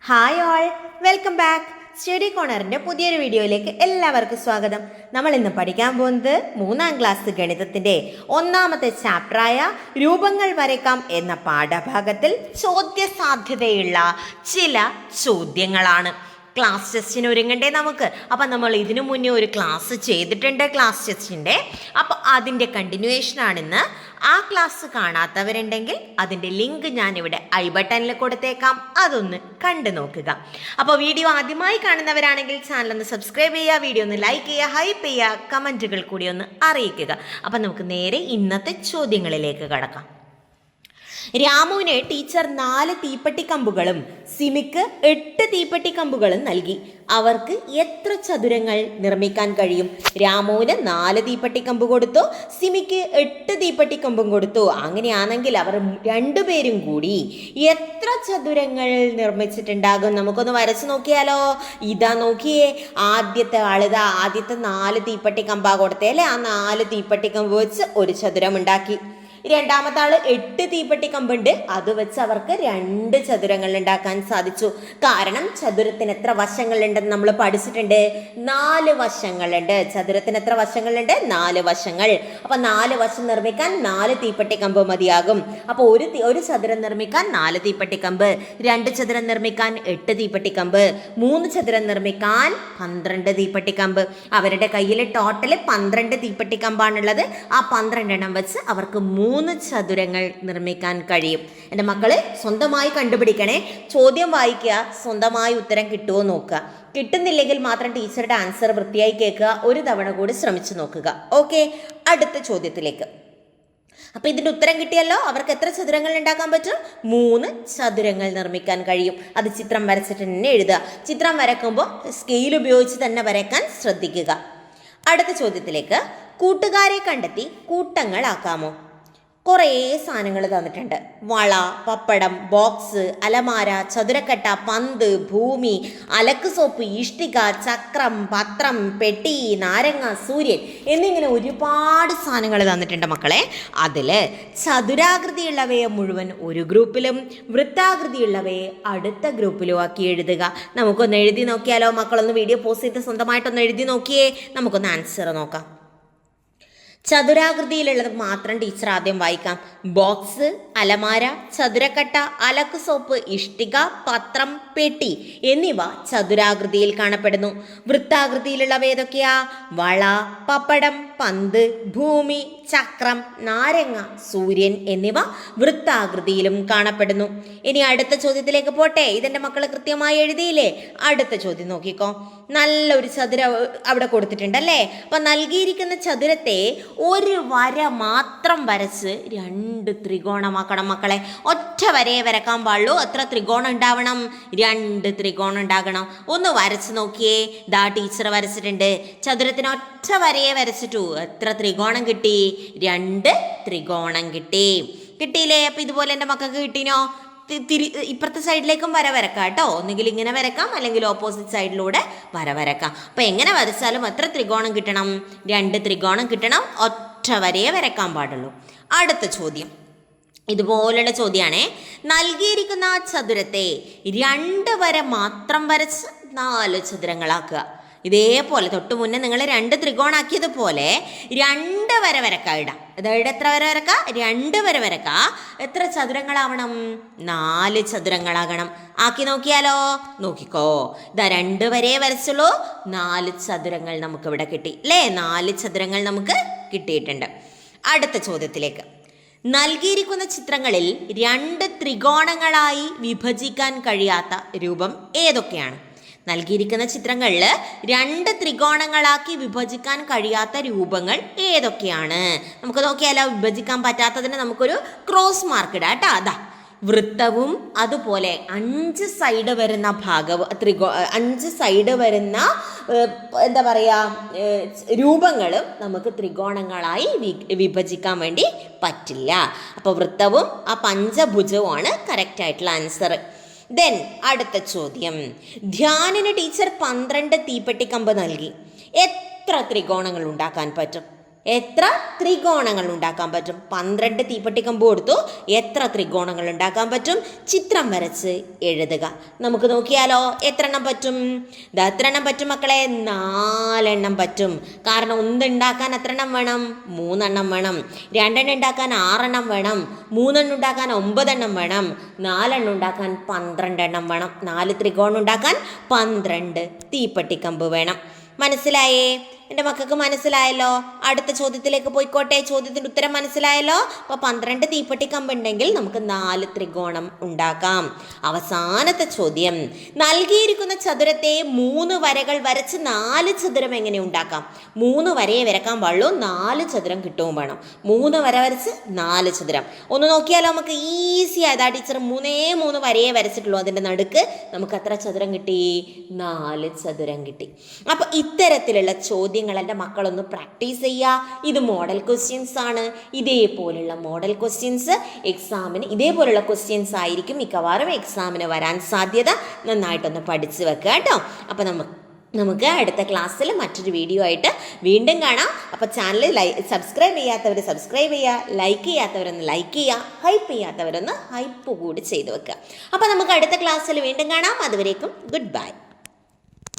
Hi all, welcome back. Study കോർണറിൻ്റെ പുതിയൊരു വീഡിയോയിലേക്ക് എല്ലാവർക്കും സ്വാഗതം. നമ്മൾ ഇന്ന് പഠിക്കാൻ പോകുന്നത് 3ാം ക്ലാസ് ഗണിതത്തിൻ്റെ ഒന്നാമത്തെ ചാപ്റ്ററായ രൂപങ്ങൾ വരയ്ക്കാം എന്ന പാഠഭാഗത്തിൽ ചോദ്യ സാധ്യതയുള്ള ചില ചോദ്യങ്ങളാണ്. ക്ലാസ് ടെസ്റ്റിന് ഒരുങ്ങണ്ടേ നമുക്ക്. അപ്പം നമ്മൾ ഇതിനു മുന്നേ ഒരു ക്ലാസ് ചെയ്തിട്ടുണ്ട് ക്ലാസ് ടെസ്റ്റിൻ്റെ. അപ്പോൾ അതിൻ്റെ കണ്ടിന്യൂവേഷനാണിന്ന്. ആ ക്ലാസ് കാണാത്തവരുണ്ടെങ്കിൽ അതിൻ്റെ ലിങ്ക് ഞാനിവിടെ ഐ ബട്ടണിൽ കൊടുത്തേക്കാം, അതൊന്ന് കണ്ടു നോക്കുക. അപ്പോൾ വീഡിയോ ആദ്യമായി കാണുന്നവരാണെങ്കിൽ ചാനൽ ഒന്ന് സബ്സ്ക്രൈബ് ചെയ്യുക, വീഡിയോ ഒന്ന് ലൈക്ക് ചെയ്യുക, ഹൈപ്പ് ചെയ്യുക, കമൻറ്റുകൾ കൂടി ഒന്ന് അറിയിക്കുക. അപ്പം നമുക്ക് നേരെ ഇന്നത്തെ ചോദ്യങ്ങളിലേക്ക് കടക്കാം. രാമുവിന് ടീച്ചർ 4 തീപ്പെട്ടിക്കമ്പുകളും സിമിക്ക് 8 തീപ്പെട്ടിക്കമ്പുകളും നൽകി. അവർക്ക് എത്ര ചതുരങ്ങൾ നിർമ്മിക്കാൻ കഴിയും? രാമുവിന് 4 തീപ്പെട്ടിക്കമ്പ് കൊടുത്തു, സിമിക്ക് 8 തീപ്പെട്ടിക്കമ്പും കൊടുത്തു. അങ്ങനെയാണെങ്കിൽ അവർ രണ്ടുപേരും കൂടി എത്ര ചതുരങ്ങൾ നിർമ്മിച്ചിട്ടുണ്ടാകും? നമുക്കൊന്ന് വരച്ചു നോക്കിയാലോ. ഇതാ നോക്കിയേ, ആദ്യത്തെ ആളിതാ ആദ്യത്തെ 4 തീപ്പെട്ടിക്കമ്പാ കൊടുത്തേ അല്ലേ. ആ 4 തീപ്പെട്ടിക്കമ്പ് വെച്ച് ഒരു ചതുരം ഉണ്ടാക്കി. രണ്ടാമത്തെ ആള് 8 തീപ്പെട്ടിക്കമ്പുണ്ട്, അത് വെച്ച് അവർക്ക് 2 ചതുരങ്ങൾ ഉണ്ടാക്കാൻ സാധിച്ചു. കാരണം ചതുരത്തിന് എത്ര വശങ്ങളുണ്ടെന്ന് നമ്മൾ പഠിച്ചിട്ടുണ്ട്. 4 വശങ്ങളുണ്ട്. ചതുരത്തിന് എത്ര വശങ്ങളുണ്ട്? 4 വശങ്ങൾ. അപ്പൊ 4 വശം നിർമ്മിക്കാൻ 4 തീപ്പെട്ടിക്കമ്പ് മതിയാകും. അപ്പോൾ ഒരു ചതുരം നിർമ്മിക്കാൻ 4 തീപ്പെട്ടിക്കമ്പ്, 2 ചതുരം നിർമ്മിക്കാൻ 8 തീപ്പെട്ടിക്കമ്പ്, 3 ചതുരം നിർമ്മിക്കാൻ 12 തീപ്പെട്ടിക്കമ്പ്. അവരുടെ കയ്യിൽ ടോട്ടല് 12 തീപ്പെട്ടിക്കമ്പാണുള്ളത്. ആ 12 എണ്ണം വെച്ച് അവർക്ക് 3 ചതുരങ്ങൾ നിർമ്മിക്കാൻ കഴിയും. എൻ്റെ മക്കള് സ്വന്തമായി കണ്ടുപിടിക്കണേ. ചോദ്യം വായിക്കുക, സ്വന്തമായി ഉത്തരം കിട്ടുമോ നോക്കുക. കിട്ടുന്നില്ലെങ്കിൽ മാത്രം ടീച്ചറുടെ ആൻസർ വൃത്തിയായി കേൾക്കുക. ഒരു തവണ കൂടി ശ്രമിച്ചു നോക്കുക. ഓക്കെ, അടുത്ത ചോദ്യത്തിലേക്ക്. അപ്പൊ ഇതിന്റെ ഉത്തരം കിട്ടിയല്ലോ. അവർക്ക് എത്ര ചതുരങ്ങൾ ഉണ്ടാക്കാൻ പറ്റും? 3 ചതുരങ്ങൾ നിർമ്മിക്കാൻ കഴിയും. അത് ചിത്രം വരച്ചിട്ട് തന്നെ എഴുതുക. ചിത്രം വരക്കുമ്പോൾ സ്കെയിൽ ഉപയോഗിച്ച് തന്നെ വരയ്ക്കാൻ ശ്രദ്ധിക്കുക. അടുത്ത ചോദ്യത്തിലേക്ക്. കൂട്ടുകാരെ കണ്ടെത്തി കൂട്ടങ്ങളാക്കാമോ? കുറേ സാധനങ്ങൾ തന്നിട്ടുണ്ട്. വള, പപ്പടം, ബോക്സ്, അലമാര, ചതുരക്കട്ട, പന്ത്, ഭൂമി, അലക്ക് സോപ്പ്, ഇഷ്ടിക, ചക്രം, പത്രം, പെട്ടി, നാരങ്ങ, സൂര്യൻ എന്നിങ്ങനെ ഒരുപാട് സാധനങ്ങൾ തന്നിട്ടുണ്ട് മക്കളെ. അതിൽ ചതുരാകൃതിയുള്ളവയെ മുഴുവൻ ഒരു ഗ്രൂപ്പിലും വൃത്താകൃതിയുള്ളവയെ അടുത്ത ഗ്രൂപ്പിലും ആക്കി എഴുതുക. നമുക്കൊന്ന് എഴുതി നോക്കിയാലോ. മക്കളൊന്ന് വീഡിയോ പോസ്റ്റ് ചെയ്ത് സ്വന്തമായിട്ടൊന്ന് എഴുതി നോക്കിയേ. നമുക്കൊന്ന് ആൻസർ നോക്കാം. ചതുരാകൃതിയിലുള്ളത് മാത്രം ടീച്ചർ ആദ്യം വായിക്കാം. ബോക്സ്, അലമാര, ചതുരക്കട്ട, അലക്ക് സോപ്പ്, ഇഷ്ടിക, പത്രം, പെട്ടി എന്നിവ ചതുരാകൃതിയിൽ കാണപ്പെടുന്നു. വൃത്താകൃതിയിലുള്ളവ ഏതൊക്കെയാ? വള, പപ്പടം, പന്ത്, ഭൂമി, ചക്രം, നാരങ്ങ, സൂര്യൻ എന്നിവ വൃത്താകൃതിയിലും കാണപ്പെടുന്നു. ഇനി അടുത്ത ചോദ്യത്തിലേക്ക് പോട്ടെ. ഇതെന്റെ മക്കൾ കൃത്യമായി എഴുതിയില്ലേ? അടുത്ത ചോദ്യം നോക്കിക്കോ. നല്ലൊരു ചതുരം അവിടെ കൊടുത്തിട്ടുണ്ടല്ലേ. അപ്പൊ നൽകിയിരിക്കുന്ന ചതുരത്തെ ഒരു വര മാത്രം വരച്ച് 2 ത്രികോണമാക്കണം മക്കളെ. ഒറ്റ വരയെ വരക്കാൻ പാടുള്ളൂ. എത്ര ത്രികോണം ഉണ്ടാവണം? 2 ത്രികോണം ഉണ്ടാകണം. ഒന്ന് വരച്ച് നോക്കിയേ. ദാ ടീച്ചർ വരച്ചിട്ടുണ്ട്. ചതുരത്തിന് ഒറ്റ വരയെ വരച്ചിട്ടു. എത്ര ത്രികോണം കിട്ടി? 2 ത്രികോണം കിട്ടിയില്ലേ? അപ്പൊ ഇതുപോലെ എൻ്റെ മക്കൾക്ക് കിട്ടീനോ? ഇപ്പുറത്തെ സൈഡിലേക്കും വര വരക്കാം കേട്ടോ. ഒന്നുകിൽ ഇങ്ങനെ വരക്കാം, അല്ലെങ്കിൽ ഓപ്പോസിറ്റ് സൈഡിലൂടെ വര വരക്കാം. അപ്പൊ എങ്ങനെ വരച്ചാലും എത്ര ത്രികോണം കിട്ടണം? 2 ത്രികോണം കിട്ടണം. ഒറ്റ വരയെ വരക്കാൻ പാടുള്ളൂ. അടുത്ത ചോദ്യം ഇതുപോലുള്ള ചോദ്യമാണേ. നൽകിയിരിക്കുന്ന ചതുരത്തെ 2 വര മാത്രം വരച്ച് 4 ചതുരങ്ങളാക്കുക. ഇതേപോലെ തൊട്ട് മുന്നേ നിങ്ങൾ 2 ത്രികോണാക്കിയതുപോലെ 2 വര വരക്കാം. ഇടാം. അതായത് എത്ര വര വരക്കാം? 2 വര വരക്കാം. എത്ര ചതുരങ്ങളാവണം? 4 ചതുരങ്ങളാകണം. ആക്കി നോക്കിയാലോ. നോക്കിക്കോ. ഇതാ 2 വരയെ വരച്ചുള്ളൂ. 4 ചതുരങ്ങൾ നമുക്കിവിടെ കിട്ടി അല്ലേ. 4 ചതുരങ്ങൾ നമുക്ക് കിട്ടിയിട്ടുണ്ട്. അടുത്ത ചോദ്യത്തിലേക്ക്. നൽകിയിരിക്കുന്ന ചിത്രങ്ങളിൽ 2 ത്രികോണങ്ങളായി വിഭജിക്കാൻ കഴിയാത്ത രൂപം ഏതൊക്കെയാണ്? നൽകിയിരിക്കുന്ന ചിത്രങ്ങളിൽ 2 ത്രികോണങ്ങളാക്കി വിഭജിക്കാൻ കഴിയാത്ത രൂപങ്ങൾ ഏതൊക്കെയാണ്? നമുക്ക് നോക്കിയാലോ. വിഭജിക്കാൻ പറ്റാത്തതിന് നമുക്കൊരു ക്രോസ് മാർക്ക് ഇടാം കേട്ടോ. അതാ വൃത്തവും അതുപോലെ 5 സൈഡ് വരുന്ന 5 സൈഡ് വരുന്ന എന്താ പറയുക രൂപങ്ങളും നമുക്ക് ത്രികോണങ്ങളായി വിഭജിക്കാൻ വേണ്ടി പറ്റില്ല. അപ്പോൾ വൃത്തവും ആ പഞ്ചഭുജവുമാണ് കറക്റ്റ് ആയിട്ടുള്ള ആൻസർ. ദെൻ അടുത്ത ചോദ്യം. ധ്യാനിന് ടീച്ചർ 12 തീപ്പെട്ടിക്കമ്പ് നൽകി. എത്ര ത്രികോണങ്ങൾ ഉണ്ടാക്കാൻ പറ്റും? എത്ര ത്രികോണങ്ങൾ ഉണ്ടാക്കാൻ പറ്റും? 12 തീപ്പെട്ടിക്കമ്പ് കൊടുത്തു. എത്ര ത്രികോണങ്ങൾ ഉണ്ടാക്കാൻ പറ്റും? ചിത്രം വരച്ച് എഴുതുക. നമുക്ക് നോക്കിയാലോ എത്ര എണ്ണം പറ്റും? എത്ര എണ്ണം പറ്റും മക്കളെ? 4 എണ്ണം പറ്റും. കാരണം 1 ഉണ്ടാക്കാൻ എത്ര എണ്ണം വേണം? 3 എണ്ണം വേണം. 2 എണ്ണം ഉണ്ടാക്കാൻ 6 എണ്ണം വേണം. 3 എണ്ണം ഉണ്ടാക്കാൻ 9 എണ്ണം വേണം. 4 എണ്ണം ഉണ്ടാക്കാൻ 12 എണ്ണം വേണം. 4 ത്രികോണം ഉണ്ടാക്കാൻ 12 തീപ്പെട്ടിക്കമ്പ് വേണം. മനസ്സിലായേ? എൻ്റെ മക്കൾക്ക് മനസ്സിലായല്ലോ? അടുത്ത ചോദ്യത്തിലേക്ക് പോയിക്കോട്ടെ. ചോദ്യത്തിൻ്റെ ഉത്തരം മനസ്സിലായല്ലോ? അപ്പോൾ 12 തീപ്പെട്ടിക്കമ്പ് ഉണ്ടെങ്കിൽ നമുക്ക് 4 ത്രികോണം ഉണ്ടാക്കാം. അവസാനത്തെ ചോദ്യം, നൽകിയിരിക്കുന്ന ചതുരത്തെ 3 വരകൾ വരച്ച് 4 ചതുരം എങ്ങനെ ഉണ്ടാക്കാം? 3 വരയെ വരക്കാൻ പാടുള്ളൂ, 4 ചതുരം കിട്ടുകയും വേണം. 3 വര വരച്ച് 4 ചതുരം. ഒന്ന് നോക്കിയാലോ നമുക്ക്? ഈസി ആയതാ. ടീച്ചർ 3 വരയെ വരച്ചിട്ടുള്ളൂ. അതിൻ്റെ നടുക്ക് നമുക്ക് എത്ര ചതുരം കിട്ടി? 4 ചതുരം കിട്ടി. അപ്പോൾ ഇത്തരത്തിലുള്ള ചോദ്യങ്ങൾ എൻ്റെ മക്കളൊന്ന് പ്രാക്ടീസ് ചെയ്യുക. ഇത് മോഡൽ ക്വസ്റ്റ്യൻസ് ആണ്. ഇതേപോലുള്ള മോഡൽ ക്വസ്റ്റ്യൻസ് എക്സാമിന്, ഇതേപോലുള്ള ക്വസ്റ്റ്യൻസ് ആയിരിക്കും മിക്കവാറും എക്സാമിന് വരാൻ സാധ്യത. നന്നായിട്ടൊന്ന് പഠിച്ചു വെക്കുക കേട്ടോ. അപ്പോൾ നമുക്ക് അടുത്ത ക്ലാസ്സിൽ മറ്റൊരു വീഡിയോ ആയിട്ട് വീണ്ടും കാണാം. അപ്പോൾ ചാനൽ സബ്സ്ക്രൈബ് ചെയ്യാത്തവർ സബ്സ്ക്രൈബ് ചെയ്യുക, ലൈക്ക് ചെയ്യാത്തവരൊന്ന് ലൈക്ക് ചെയ്യുക, ഹൈപ്പ് ചെയ്യാത്തവരൊന്ന് ഹൈപ്പ് കൂടി ചെയ്ത് വെക്കുക. അപ്പോൾ നമുക്ക് അടുത്ത ക്ലാസ്സിൽ വീണ്ടും കാണാം. അതുവരേക്കും ഗുഡ് ബൈ.